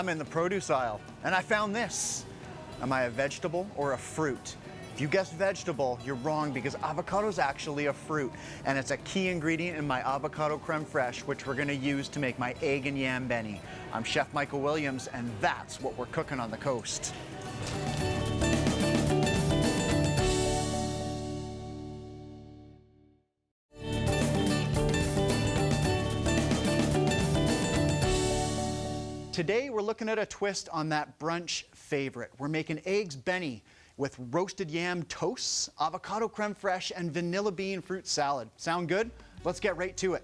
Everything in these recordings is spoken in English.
I'm in the produce aisle and I found this. Am I a vegetable or a fruit? If you guessed vegetable, you're wrong because avocado is actually a fruit, and it's a key ingredient in my avocado creme fraiche, which we're gonna use to make my egg and yam benny. I'm Chef Michael Williams, and that's what we're cooking on the coast. Today we're looking at a twist on that brunch favorite. We're making Eggs Benedict with roasted yam toasts, avocado creme fraiche, and vanilla bean fruit salad. Sound good? Let's get right to it.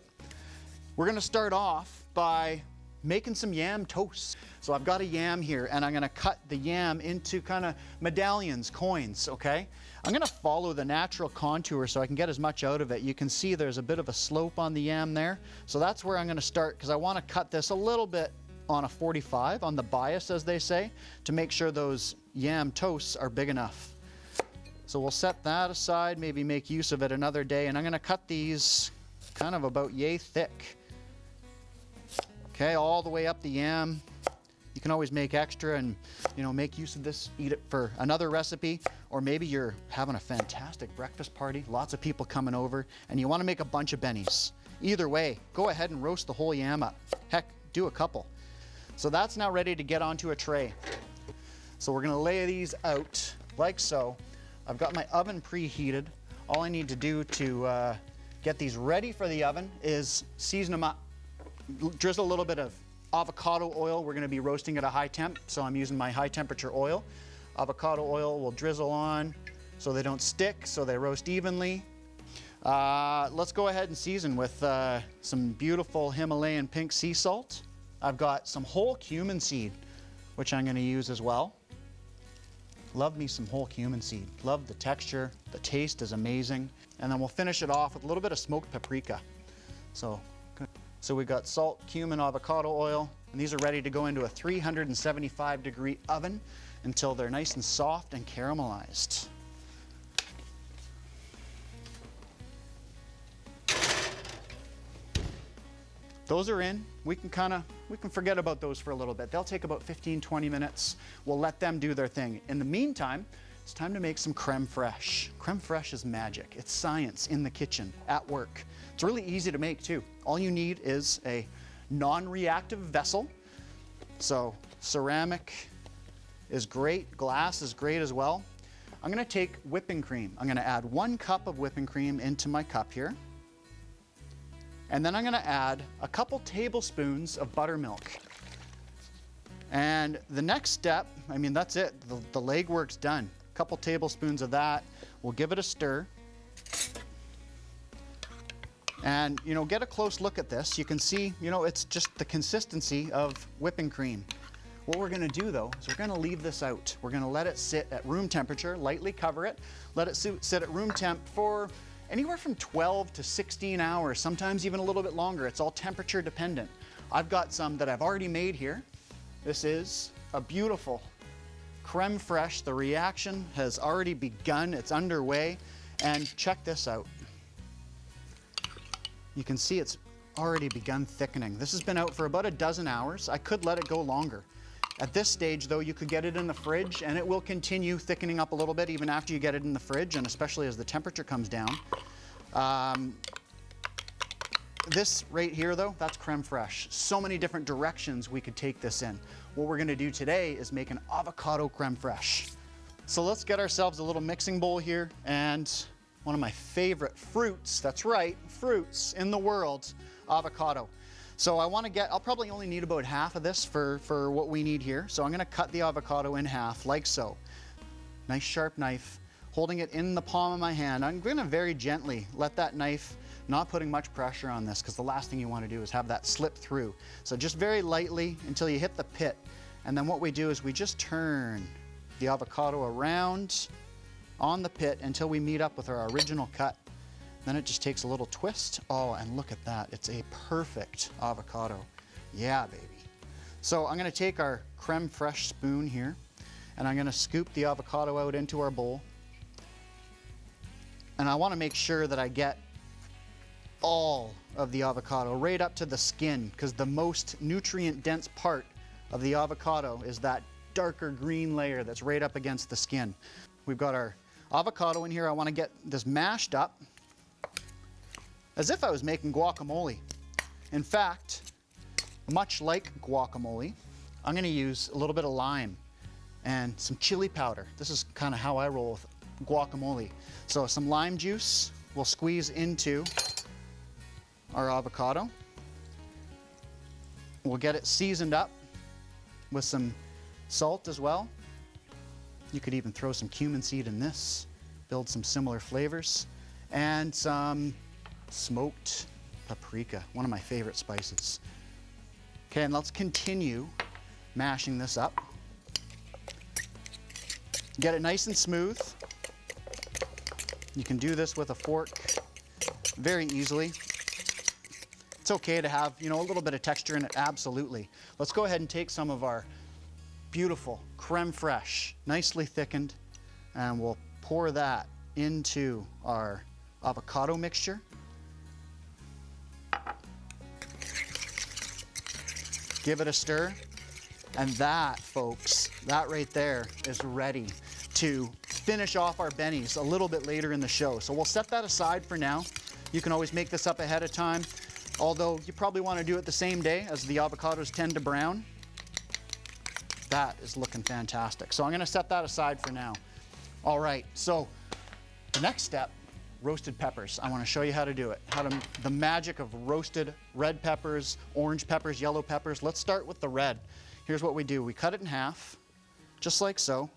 We're gonna start off by making some yam toast. So I've got a yam here and I'm gonna cut the yam into kind of medallions, coins, okay? I'm gonna follow the natural contour so I can get as much out of it. You can see there's a bit of a slope on the yam there. So that's where I'm gonna start because I wanna cut this a little bit on a 45, on the bias as they say, to make sure those yam toasts are big enough. So we'll set that aside, maybe make use of it another day, and I'm gonna cut these kind of about yay thick. Okay, all the way up the yam. You can always make extra and, you know, make use of this, eat it for another recipe, or maybe you're having a fantastic breakfast party, lots of people coming over, and you wanna make a bunch of bennies. Either way, go ahead and roast the whole yam up. Heck, do a couple. So that's now ready to get onto a tray. So we're gonna lay these out like so. I've got my oven preheated. All I need to do to get these ready for the oven is season them up. Drizzle a little bit of avocado oil. We're gonna be roasting at a high temp, so I'm using my high temperature oil. Avocado oil will drizzle on so they don't stick, so they roast evenly. Let's go ahead and season with some beautiful Himalayan pink sea salt. I've got some whole cumin seed, which I'm gonna use as well. Love me some whole cumin seed. Love the texture, the taste is amazing. And then we'll finish it off with a little bit of smoked paprika. So we got salt, cumin, avocado oil, and these are ready to go into a 375-degree oven until they're nice and soft and caramelized. Those are in. We can forget about those for a little bit. They'll take about 15, 20 minutes. We'll let them do their thing. In the meantime, it's time to make some creme fraiche. Creme fraiche is magic. It's science in the kitchen, at work. It's really easy to make too. All you need is a non-reactive vessel. So ceramic is great, glass is great as well. I'm gonna take whipping cream. I'm gonna add 1 cup of whipping cream into my cup here. And then I'm gonna add a couple tablespoons of buttermilk. And the next step, I mean, that's it. The legwork's done. A couple tablespoons of that. We'll give it a stir. And, you know, get a close look at this. You can see, you know, it's just the consistency of whipping cream. What we're gonna do though, is we're gonna leave this out. We're gonna let it sit at room temperature, lightly cover it, let it sit at room temp for anywhere from 12 to 16 hours, sometimes even a little bit longer. It's all temperature dependent. I've got some that I've already made here. This is a beautiful creme fraiche. The reaction has already begun, it's underway. And check this out. You can see it's already begun thickening. This has been out for about a dozen hours. I could let it go longer. At this stage though, you could get it in the fridge and it will continue thickening up a little bit even after you get it in the fridge, and especially as the temperature comes down. This right here though, that's creme fraiche. So many different directions we could take this in. What we're gonna do today is make an avocado creme fraiche. So let's get ourselves a little mixing bowl here, and one of my favorite fruits, that's right, fruits in the world, avocado. So I'll probably only need about half of this for what we need here. So I'm gonna cut the avocado in half, like so. Nice sharp knife, holding it in the palm of my hand. I'm gonna very gently let that knife, not putting much pressure on this, because the last thing you wanna do is have that slip through. So just very lightly until you hit the pit. And then what we do is we just turn the avocado around on the pit until we meet up with our original cut. Then it just takes a little twist. Oh, and look at that. It's a perfect avocado. Yeah, baby. So I'm gonna take our creme fraiche spoon here, and I'm gonna scoop the avocado out into our bowl. And I wanna make sure that I get all of the avocado right up to the skin, because the most nutrient dense part of the avocado is that darker green layer that's right up against the skin. We've got our avocado in here. I want to get this mashed up as if I was making guacamole. In fact, much like guacamole, I'm going to use a little bit of lime and some chili powder. This is kind of how I roll with guacamole. So some lime juice we'll squeeze into our avocado. We'll get it seasoned up with some salt as well. You could even throw some cumin seed in this, build some similar flavors, and some smoked paprika, one of my favorite spices. Okay, and let's continue mashing this up. Get it nice and smooth. You can do this with a fork very easily. It's okay to have, a little bit of texture in it, absolutely. Let's go ahead and take some of our beautiful creme fraiche, nicely thickened, and we'll pour that into our avocado mixture. Give it a stir, and that, folks, that right there is ready to finish off our bennies a little bit later in the show. So we'll set that aside for now. You can always make this up ahead of time, although you probably want to do it the same day as the avocados tend to brown. That is looking fantastic. So I'm going to set that aside for now. All right, so the next step, roasted peppers. I want to show you how to do it. The magic of roasted red peppers, orange peppers, yellow peppers. Let's start with the red. Here's what we do. We cut it in half, just like so.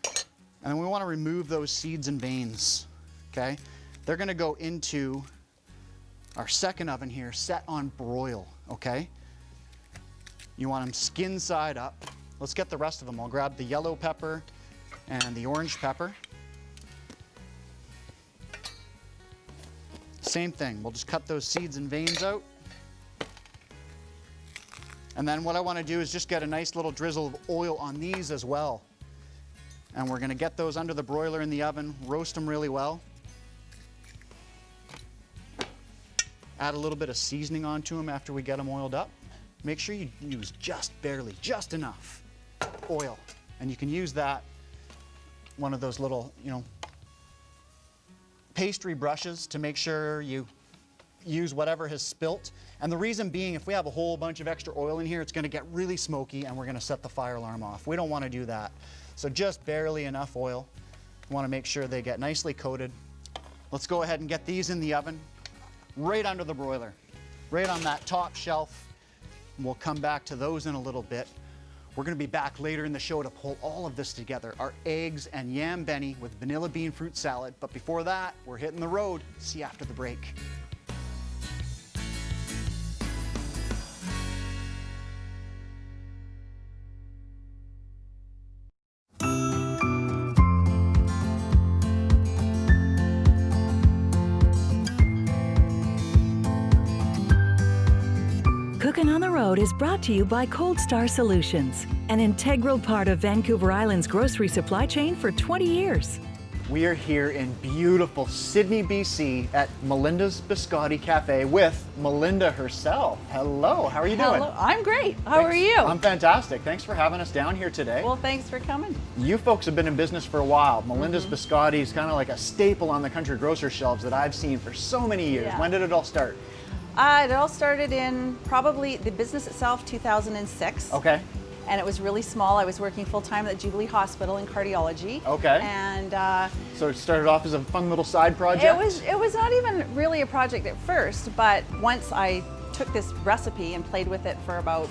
And then we want to remove those seeds and veins, okay? They're going to go into our second oven here, set on broil, okay? You want them skin side up. Let's get the rest of them. I'll grab the yellow pepper and the orange pepper. Same thing, we'll just cut those seeds and veins out. And then what I want to do is just get a nice little drizzle of oil on these as well. And we're going to get those under the broiler in the oven, roast them really well. Add a little bit of seasoning onto them after we get them oiled up. Make sure you use just barely, just enough oil. And you can use that, one of those little, pastry brushes to make sure you use whatever has spilt. And the reason being, if we have a whole bunch of extra oil in here, it's going to get really smoky and we're going to set the fire alarm off. We don't want to do that. So just barely enough oil. We want to make sure they get nicely coated. Let's go ahead and get these in the oven, right under the broiler, right on that top shelf. We'll come back to those in a little bit. We're going to be back later in the show to pull all of this together, our eggs and yam benny with vanilla bean fruit salad. But before that, we're hitting the road. See you after the break. Cookin' on the Road is brought to you by Cold Star Solutions, an integral part of Vancouver Island's grocery supply chain for 20 years. We are here in beautiful Sydney, BC at Melinda's Biscotti Cafe with Melinda herself. Hello, how are you doing? Hello, I'm great. How are you? I'm fantastic. Thanks for having us down here today. Well, thanks for coming. You folks have been in business for a while. Melinda's Biscotti is kind of like a staple on the country grocer shelves that I've seen for so many years. Yeah. When did it all start? It all started in probably the business itself, 2006. Okay. And it was really small. I was working full-time at the Jubilee Hospital in cardiology. Okay. And So it started off as a fun little side project? it was not even really a project at first, but once I took this recipe and played with it for about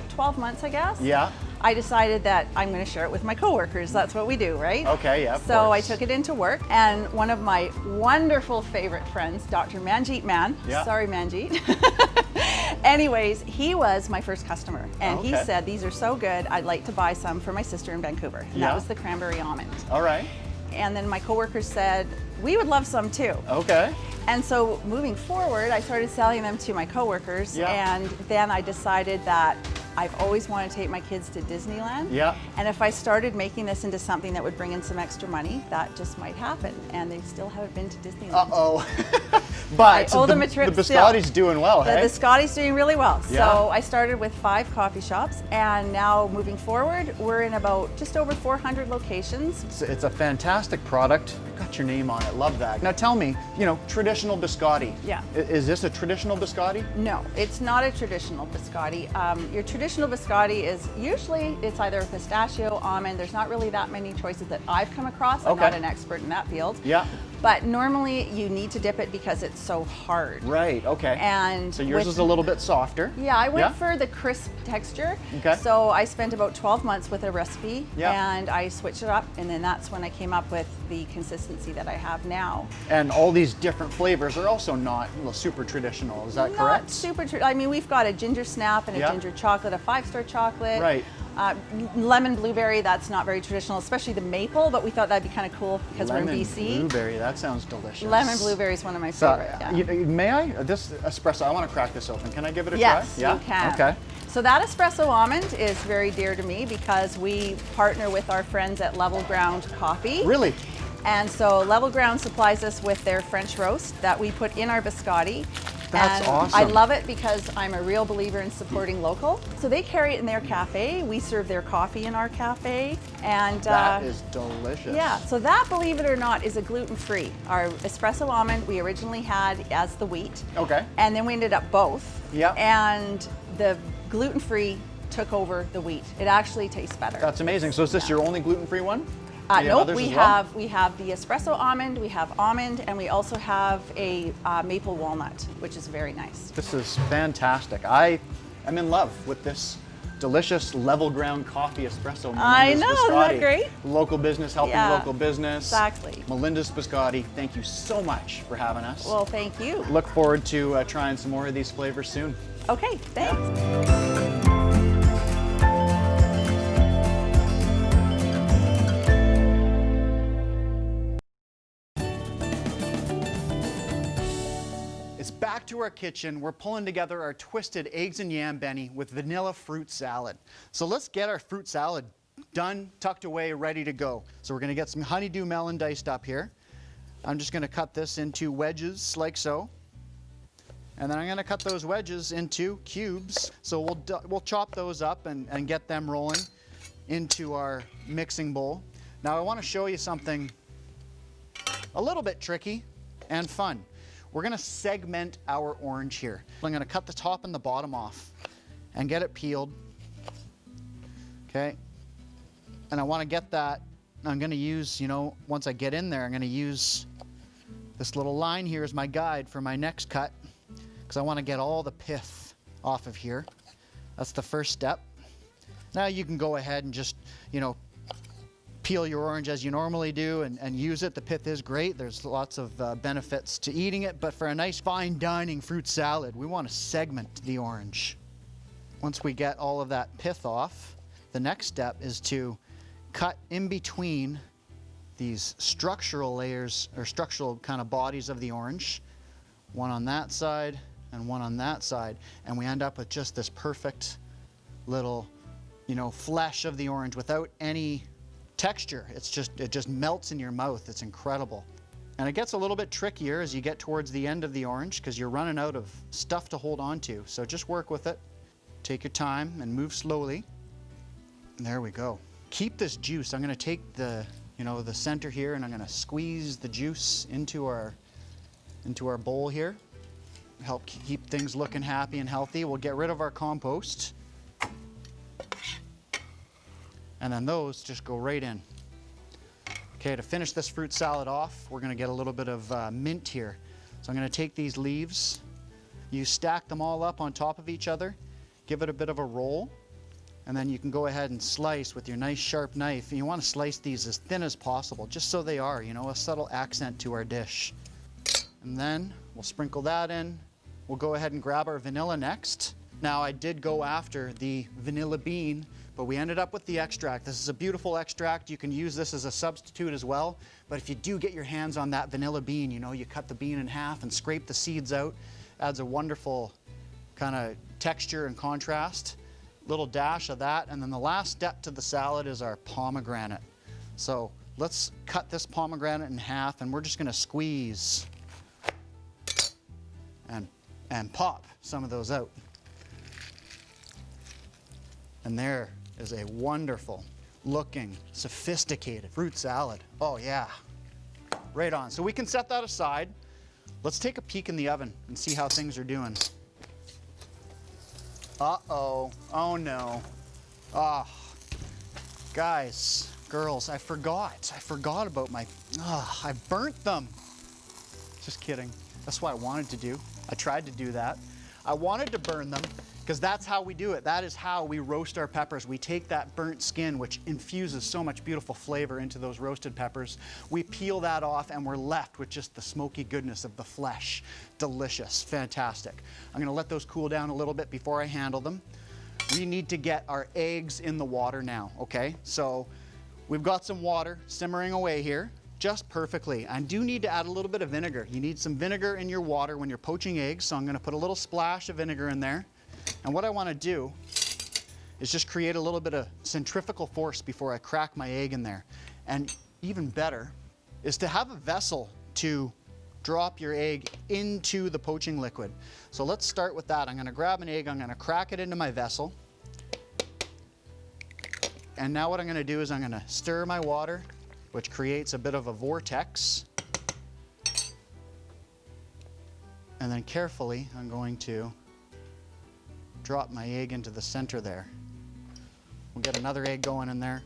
12 months, I guess. Yeah. I decided that I'm going to share it with my coworkers. That's what we do, right? Okay, yeah, of So I course. took it into work, and one of my wonderful favorite friends, Dr. Manjeet Man, Yeah. sorry Manjeet, anyways, he was my first customer, and he Okay. said, these are so good, I'd like to buy some for my sister in Vancouver, and Yeah. that was the cranberry almond. All right. And then my coworkers said, we would love some too. Okay. And so moving forward, I started selling them to my coworkers, Yeah. and then I decided that I've always wanted to take my kids to Disneyland. Yeah. And if I started making this into something that would bring in some extra money, that just might happen. And they still haven't been to Disneyland. Uh-oh. But I owe them a trip the still. Biscotti's doing well, The hey? Biscotti's doing really well. Yeah. So I started with 5 coffee shops, and now moving forward, we're in about just over 400 locations. It's a fantastic product. Got your name on it. Love that. Now tell me, traditional Biscotti. Yeah. Is this a traditional Biscotti? No, it's not a traditional Biscotti. Your traditional Biscotti is usually, it's either pistachio, almond. There's not really that many choices that I've come across. I'm Okay. not an expert in that field. Yeah. But normally you need to dip it because it's so hard. Right, okay. And so yours with- is a little bit softer. Yeah, I went for the crisp texture. Okay. So I spent about 12 months with a recipe, Yeah. and I switched it up, and then that's when I came up with the consistency that I have now. And all these different flavors are also not super traditional, is that correct? Not super I mean, we've got a ginger snap and a Yeah. ginger chocolate, a 5-star chocolate. Right. Lemon blueberry, that's not very traditional, especially the maple, but we thought that'd be kind of cool because we're in BC. Blueberry, that sounds delicious. Lemon blueberry is one of my So, favorite. Yeah. may I? This espresso, I want to crack this open. Can I give it a Yes, try? you can. Okay. So that espresso almond is very dear to me because we partner with our friends at Level Ground Coffee. Really? And so Level Ground supplies us with their French roast that we put in our biscotti. That's and awesome. I love it because I'm a real believer in supporting local. So they carry it in their cafe. We serve their coffee in our cafe. And That is delicious. yeah, so that, believe it or not, is a gluten-free. Our espresso almond we originally had as the wheat. Okay. And then we ended up both. Yeah. And the gluten-free took over the wheat. It actually tastes better. That's amazing. So is this your only gluten-free one? Do you have Nope, others we as well? have the espresso almond, we have almond, and we also have a maple walnut, which is very nice. This is fantastic. I'm in love with this delicious Level Ground Coffee espresso. I Melinda's know, isn't that Biscotti. great? Local business helping Yeah, local business. exactly. Melinda's Biscotti, thank you so much for having us. Well, thank you. Look forward to trying some more of these flavors soon. Okay, thanks. It's back to our kitchen. We're pulling together our twisted eggs and yam Benny with vanilla fruit salad. So let's get our fruit salad done, tucked away, ready to go. So we're gonna get some honeydew melon diced up here. I'm just gonna cut this into wedges like so. And then I'm gonna cut those wedges into cubes. So we'll chop those up and get them rolling into our mixing bowl. Now I wanna show you something a little bit tricky and fun. We're gonna segment our orange here. I'm gonna cut the top and the bottom off and get it peeled. Okay. And I wanna get that, I'm gonna use, once I get in there, I'm gonna use this little line here as my guide for my next cut, because I wanna get all the pith off of here. That's the first step. Now you can go ahead and just, peel your orange as you normally do and use it. The pith is great. There's lots of benefits to eating it, but for a nice fine dining fruit salad, we want to segment the orange. Once we get all of that pith off, the next step is to cut in between these structural layers or structural kind of bodies of the orange, one on that side and one on that side, and we end up with just this perfect little, flesh of the orange without any texture. It just melts in your mouth. It's incredible. And it gets a little bit trickier as you get towards the end of the orange because you're running out of stuff to hold on to. So just work with it. Take your time and move slowly. And there we go. Keep this juice. I'm going to take the center here and I'm going to squeeze the juice into our bowl here. Help keep things looking happy and healthy. We'll get rid of our compost. And then those just go right in. Okay, to finish this fruit salad off, we're gonna get a little bit of mint here. So I'm gonna take these leaves, you stack them all up on top of each other, give it a bit of a roll, and then you can go ahead and slice with your nice sharp knife. And you wanna slice these as thin as possible, just so they are, a subtle accent to our dish. And then we'll sprinkle that in. We'll go ahead and grab our vanilla next. Now I did go after the vanilla bean, but we ended up with the extract. This is a beautiful extract. You can use this as a substitute as well. But if you do get your hands on that vanilla bean, you cut the bean in half and scrape the seeds out. Adds a wonderful kind of texture and contrast. Little dash of that. And then the last step to the salad is our pomegranate. So let's cut this pomegranate in half and we're just gonna squeeze and pop some of those out. And there is a wonderful looking, sophisticated fruit salad. Oh yeah, right on. So we can set that aside. Let's take a peek in the oven and see how things are doing. Uh-oh, oh no. Oh, guys, girls, I forgot about my, I burnt them. Just kidding. That's what I wanted to do. I tried to do that. I wanted to burn them because that's how we do it. That is how we roast our peppers. We take that burnt skin, which infuses so much beautiful flavor into those roasted peppers. We peel that off and we're left with just the smoky goodness of the flesh. Delicious, fantastic. I'm gonna let those cool down a little bit before I handle them. We need to get our eggs in the water now, okay? So we've got some water simmering away here, just perfectly. I do need to add a little bit of vinegar. You need some vinegar in your water when you're poaching eggs, so I'm gonna put a little splash of vinegar in there. And what I wanna do is just create a little bit of centrifugal force before I crack my egg in there. And even better is to have a vessel to drop your egg into the poaching liquid. So let's start with that. I'm gonna grab an egg, I'm gonna crack it into my vessel. And now what I'm gonna do is I'm gonna stir my water, which creates a bit of a vortex. And then carefully, I'm going to drop my egg into the center there. We'll get another egg going in there.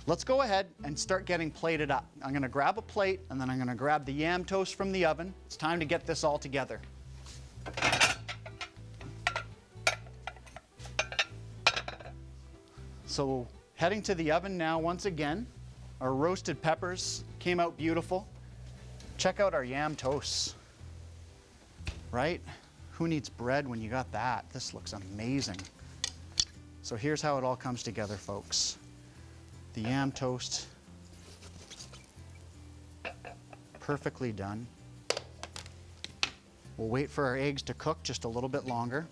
Let's go ahead and start getting plated up. I'm gonna grab a plate and then I'm gonna grab the yam toast from the oven. It's time to get this all together. So heading to the oven now once again. Our roasted peppers came out beautiful. Check out our yam toasts, right? Who needs bread when you got that? This looks amazing. So here's how it all comes together, folks. The yam toast, perfectly done. We'll wait for our eggs to cook just a little bit longer.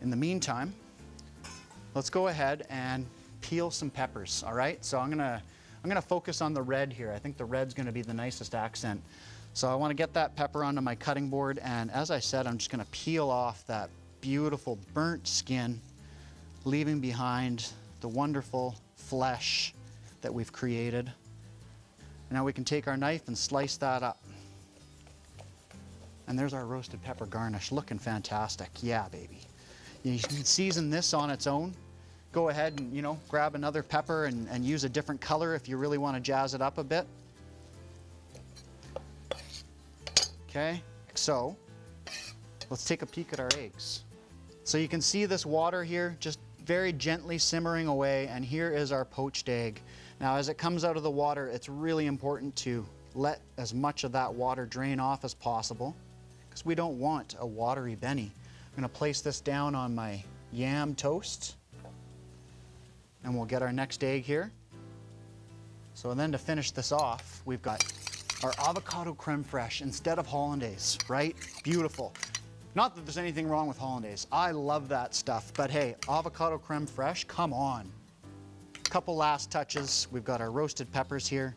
In the meantime, let's go ahead and peel some peppers, all right? So I'm gonna focus on the red here. I think the red's gonna be the nicest accent. So I wanna get that pepper onto my cutting board, and as I said, I'm just gonna peel off that beautiful burnt skin, leaving behind the wonderful flesh that we've created. Now we can take our knife and slice that up. And there's our roasted pepper garnish, looking fantastic. Yeah, baby. You can season this on its own. Go ahead and, grab another pepper and use a different color if you really want to jazz it up a bit. Okay, so let's take a peek at our eggs. So you can see this water here just very gently simmering away, and here is our poached egg. Now as it comes out of the water, it's really important to let as much of that water drain off as possible, because we don't want a watery Benny. I'm gonna place this down on my yam toast, and we'll get our next egg here. So then to finish this off, we've got our avocado creme fraiche instead of hollandaise, right? Beautiful. Not that there's anything wrong with hollandaise. I love that stuff, but hey, avocado creme fraiche, come on. Couple last touches. We've got our roasted peppers here.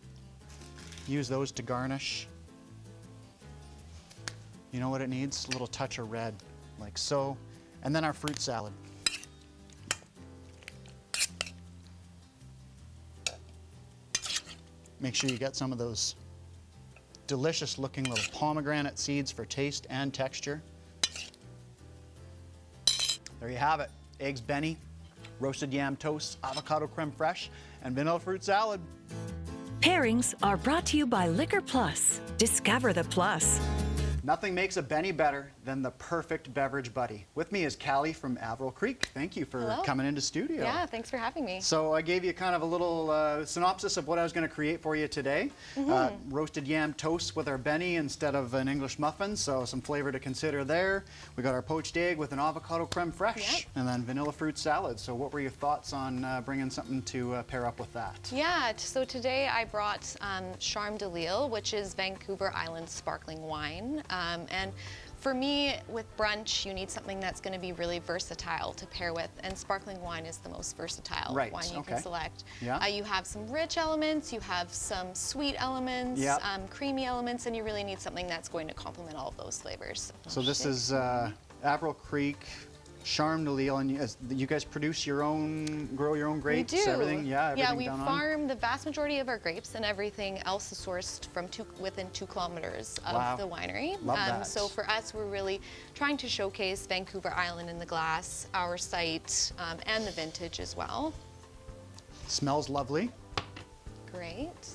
Use those to garnish. You know what it needs? A little touch of red, like so. And then our fruit salad. Make sure you get some of those delicious looking little pomegranate seeds for taste and texture. There you have it. Eggs Benny, roasted yam toast, avocado creme fraiche, and vanilla fruit salad. Pairings are brought to you by Liquor Plus. Discover the plus. Nothing makes a Benny better than the perfect beverage buddy. With me is Callie from Averill Creek. Thank you for coming into studio. Yeah, thanks for having me. So I gave you kind of a little synopsis of what I was going to create for you today. Roasted yam toast with our Benny instead of an English muffin, so some flavor to consider there. We got our poached egg with an avocado creme fraiche, and then vanilla fruit salad. So what were your thoughts on bringing something to pair up with that? Yeah, so today I brought Charme de Lille, which is Vancouver Island sparkling wine. And For me, with brunch, you need something that's going to be really versatile to pair with, and sparkling wine is the most versatile Right, wine you okay. can select. Yeah. You have some rich elements, you have some sweet elements, Yep. creamy elements, and you really need something that's going to complement all of those flavors. So this is Averill Creek, Charme de Lille, and you guys produce your own, grow your own grapes, We do. everything? Yeah, everything Yeah, we down on? farm the vast majority of our grapes, and everything else is sourced from within 2 kilometers of Wow. the winery. Love that. So for us, we're really trying to showcase Vancouver Island in the glass, our site, and the vintage as well. Smells lovely. Great.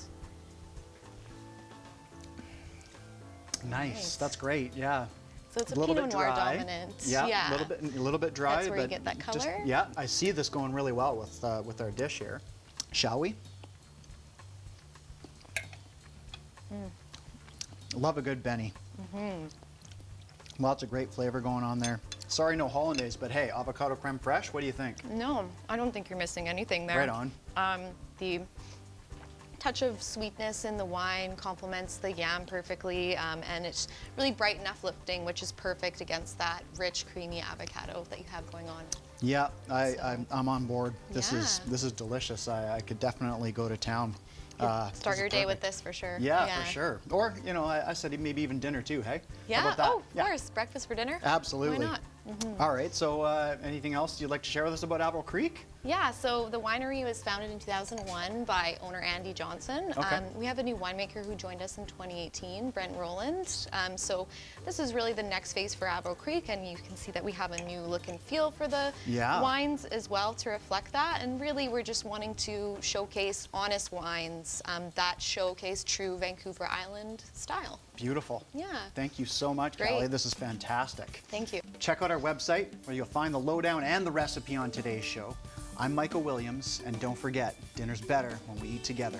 Nice. That's great. Yeah. So it's a little Pinot bit Noir dry. dominant. Yeah, a little bit dry. That's where you but get that just- color. yeah, I see this going really well with our dish here. Shall we? Love a good Benny. Lots of great flavor going on there. Sorry, no hollandaise, but hey, avocado creme fraiche. What do you think? No, I don't think you're missing anything there. Right on. The touch of sweetness in the wine complements the yam perfectly, and it's really bright and uplifting, which is perfect against that rich, creamy avocado that you have going on. Yeah, I'm on board. This Yeah. is delicious. I could definitely go to town. Start This is your day with perfect. this for sure. Yeah, for sure. Or, you know, I said maybe even dinner too, hey? Yeah, How about that? oh, of course. Breakfast for dinner? Absolutely. Why not? All right, so anything else you'd like to share with us about Averill Creek? Yeah, so the winery was founded in 2001 by owner Andy Johnson. Okay. We have a new winemaker who joined us in 2018, Brent Rowland. So this is really the next phase for Averill Creek, and you can see that we have a new look and feel for the Yeah. wines as well to reflect that. And really, we're just wanting to showcase honest wines that showcase true Vancouver Island style. Beautiful. Yeah. Thank you so much, Great. Callie. This is fantastic. Thank you. Check out our website where you'll find the lowdown and the recipe on today's show. I'm Michael Williams, and don't forget, dinner's better when we eat together.